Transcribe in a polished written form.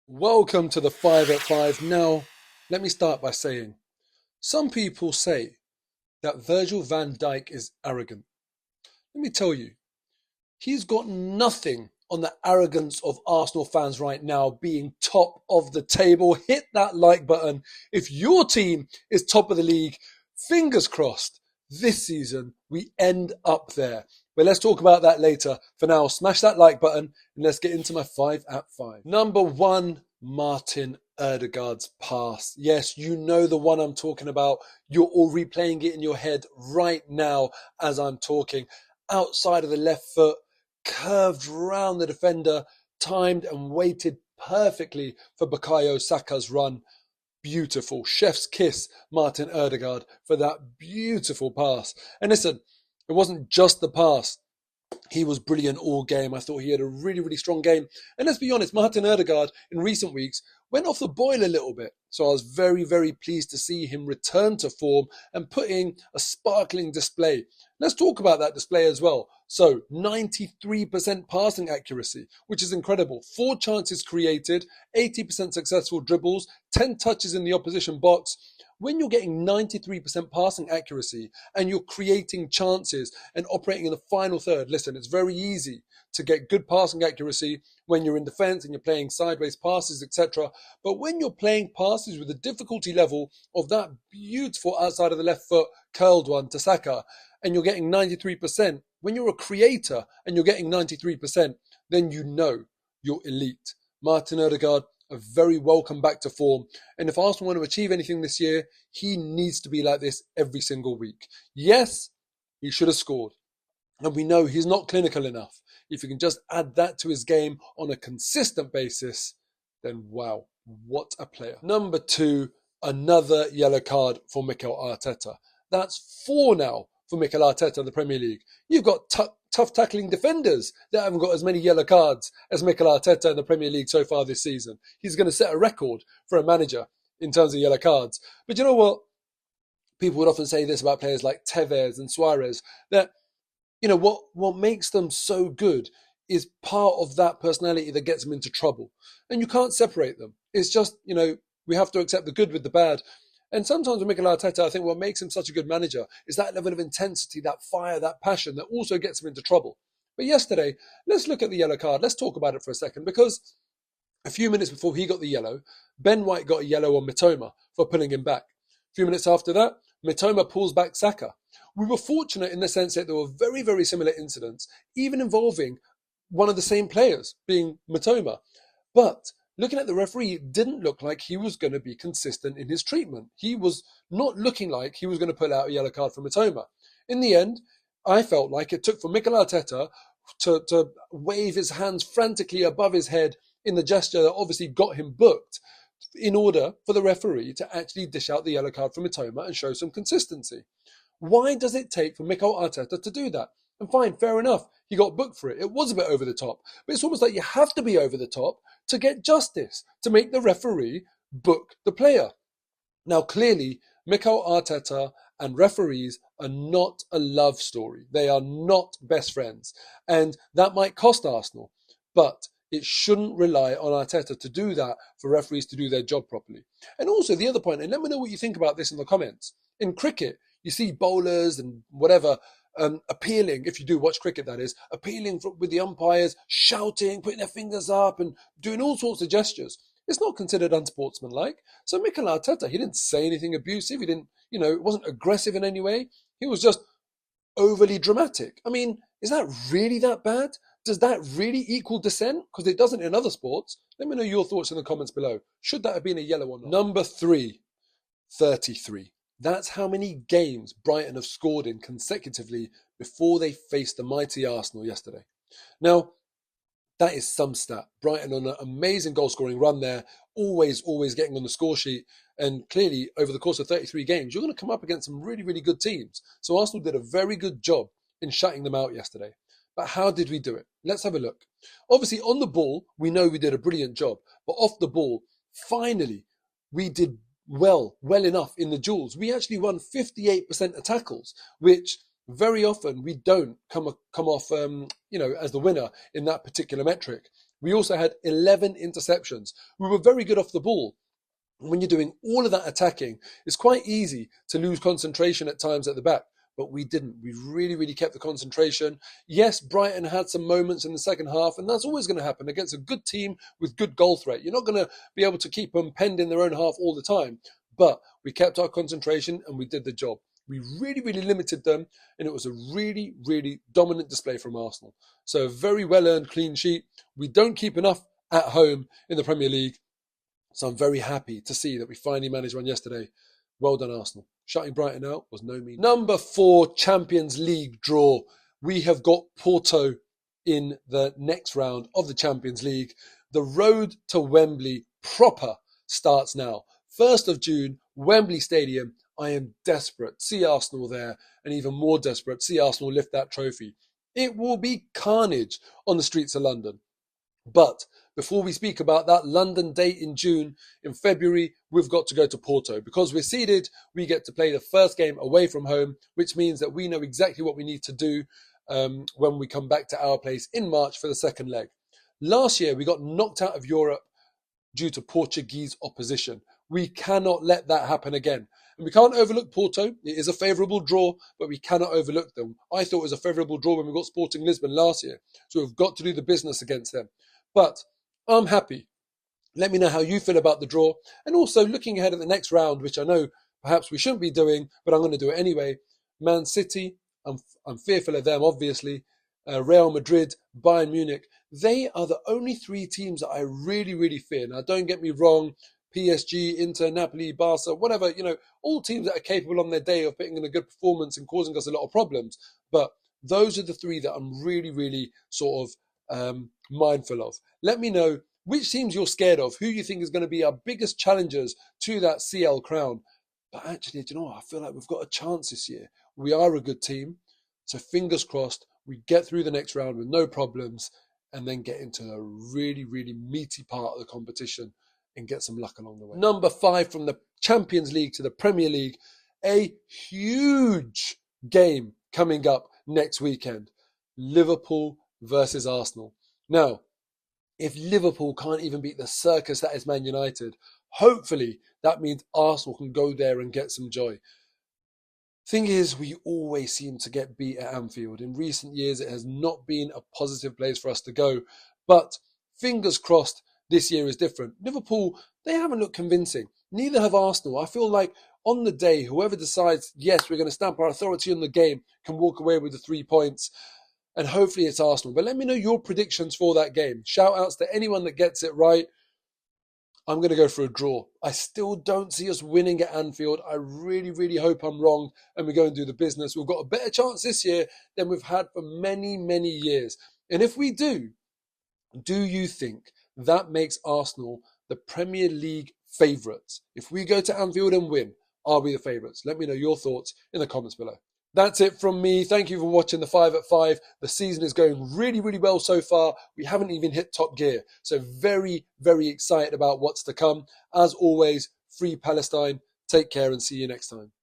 Welcome to the 5 at 5. Now, let me start by saying some people say that Virgil van Dijk is arrogant. Let me tell you, he's got nothing on the arrogance of Arsenal fans right now being top of the table. Hit that like button. If your team is top of the league, fingers crossed, this season we end up there. But let's talk about that later. For now, smash that like button and let's get into my 5 at 5. Number 1, Martin Ødegaard's pass. Yes, you know the one I'm talking about. You're all replaying it in your head right now as I'm talking. Outside of the left foot, curved round the defender, timed and waited perfectly for Bukayo Saka's run. Beautiful. Chef's kiss, Martin Ødegaard, for that beautiful pass. And listen, it wasn't just the pass. He was brilliant all game. I thought he had a really, really strong game. And let's be honest, Martin Ødegaard in recent weeks went off the boil a little bit. So I was very, very pleased to see him return to form and put in a sparkling display. Let's talk about that display as well. So 93% passing accuracy, which is incredible. 4 chances created, 80% successful dribbles, 10 touches in the opposition box. When you're getting 93% passing accuracy and you're creating chances and operating in the final third, listen, it's very easy to get good passing accuracy when you're in defense and you're playing sideways passes, etc. But when you're playing passes with the difficulty level of that beautiful outside of the left foot curled one to Saka, and you're getting 93%, when you're a creator and you're getting 93%, then you know you're elite. Martin Ødegaard, a very welcome back to form. And if Arsenal want to achieve anything this year, he needs to be like this every single week. Yes, he should have scored. And we know he's not clinical enough. If you can just add that to his game on a consistent basis, then wow, what a player. Number 2, another yellow card for Mikel Arteta. That's 4 now for Mikel Arteta in the Premier League. You've got tough tackling defenders that haven't got as many yellow cards as Mikel Arteta in the Premier League so far this season. He's going to set a record for a manager in terms of yellow cards. But you know what? People would often say this about players like Tevez and Suarez, that what makes them so good is part of that personality that gets them into trouble. And you can't separate them. It's just, we have to accept the good with the bad. And sometimes with Mikel Arteta, I think what makes him such a good manager is that level of intensity, that fire, that passion that also gets him into trouble. But yesterday, let's look at the yellow card. Let's talk about it for a second, because a few minutes before he got the yellow, Ben White got a yellow on Mitoma for pulling him back. A few minutes after that, Mitoma pulls back Saka. We were fortunate in the sense that there were very, very similar incidents, even involving one of the same players, being Mitoma. But looking at the referee, it didn't look like he was going to be consistent in his treatment. He was not looking like he was going to pull out a yellow card for Mitoma. In the end, I felt like it took for Mikel Arteta to wave his hands frantically above his head in the gesture that obviously got him booked, in order for the referee to actually dish out the yellow card for Mitoma and show some consistency. Why does it take for Mikel Arteta to do that? And fine, fair enough, he got booked for it. It was a bit over the top. But it's almost like you have to be over the top to get justice, to make the referee book the player. Now, clearly, Mikel Arteta and referees are not a love story. They are not best friends. And that might cost Arsenal. But it shouldn't rely on Arteta to do that for referees to do their job properly. And also the other point, and let me know what you think about this in the comments. In cricket, you see bowlers and whatever appealing, if you do watch cricket that is, appealing with the umpires, shouting, putting their fingers up and doing all sorts of gestures. It's not considered unsportsmanlike. So Mikel Arteta, he didn't say anything abusive. He didn't, it wasn't aggressive in any way. He was just overly dramatic. I mean, is that really that bad? Does that really equal dissent? Because it doesn't in other sports. Let me know your thoughts in the comments below. Should that have been a yellow or not? Number 3, 33. That's how many games Brighton have scored in consecutively before they faced the mighty Arsenal yesterday. Now, that is some stat. Brighton on an amazing goal-scoring run there, always getting on the score sheet. And clearly, over the course of 33 games, you're going to come up against some really, really good teams. So Arsenal did a very good job in shutting them out yesterday. But how did we do it? Let's have a look. Obviously, on the ball, we know we did a brilliant job. But off the ball, finally, we did well enough in the duels. We actually won 58% of tackles, which very often we don't come off, as the winner in that particular metric. We also had 11 interceptions. We were very good off the ball. When you're doing all of that attacking, it's quite easy to lose concentration at times at the back, but we didn't. We really, really kept the concentration. Yes, Brighton had some moments in the second half, and that's always going to happen against a good team with good goal threat. You're not going to be able to keep them penned in their own half all the time, but we kept our concentration and we did the job. We really, really limited them, and it was a really, really dominant display from Arsenal. So a very well-earned clean sheet. We don't keep enough at home in the Premier League. So I'm very happy to see that we finally managed one yesterday. Well done, Arsenal. Shutting Brighton out was no mean. Number 4 Champions League draw. We have got Porto in the next round of the Champions League. The road to Wembley proper starts now. 1st of June, Wembley Stadium. I am desperate. See Arsenal there, and even more desperate. See Arsenal lift that trophy. It will be carnage on the streets of London. But before we speak about that London date in June, in February, we've got to go to Porto. Because we're seeded, we get to play the first game away from home, which means that we know exactly what we need to do when we come back to our place in March for the second leg. Last year, we got knocked out of Europe due to Portuguese opposition. We cannot let that happen again. And we can't overlook Porto. It is a favourable draw, but we cannot overlook them. I thought it was a favourable draw when we got Sporting Lisbon last year. So we've got to do the business against them. But I'm happy. Let me know how you feel about the draw. And also looking ahead at the next round, which I know perhaps we shouldn't be doing, but I'm going to do it anyway. Man City, I'm fearful of them, obviously. Real Madrid, Bayern Munich. They are the only 3 teams that I really, really fear. Now, don't get me wrong. PSG, Inter, Napoli, Barca, whatever, all teams that are capable on their day of putting in a good performance and causing us a lot of problems. But those are the 3 that I'm really, really sort of mindful of. Let me know which teams you're scared of, who you think is going to be our biggest challengers to that CL crown. But actually, do you know what? I feel like we've got a chance this year. We are a good team. So fingers crossed, we get through the next round with no problems and then get into a really, really meaty part of the competition and get some luck along the way. Number 5, from the Champions League to the Premier League, a huge game coming up next weekend. Liverpool versus Arsenal. Now, if Liverpool can't even beat the circus that is Man United, hopefully that means Arsenal can go there and get some joy. Thing is, we always seem to get beat at Anfield. In recent years, it has not been a positive place for us to go. But fingers crossed, this year is different. Liverpool, they haven't looked convincing. Neither have Arsenal. I feel like on the day, whoever decides, yes, we're going to stamp our authority on the game, can walk away with the 3 points. And hopefully it's Arsenal. But let me know your predictions for that game. Shout outs to anyone that gets it right. I'm going to go for a draw. I still don't see us winning at Anfield. I really, really hope I'm wrong and we go and do the business. We've got a better chance this year than we've had for many, many years. And if we do you think that makes Arsenal the Premier League favourites? If we go to Anfield and win, are we the favourites? Let me know your thoughts in the comments below. That's it from me. Thank you for watching the 5 at 5. The season is going really, really well so far. We haven't even hit top gear. So very, very excited about what's to come. As always, free Palestine. Take care and see you next time.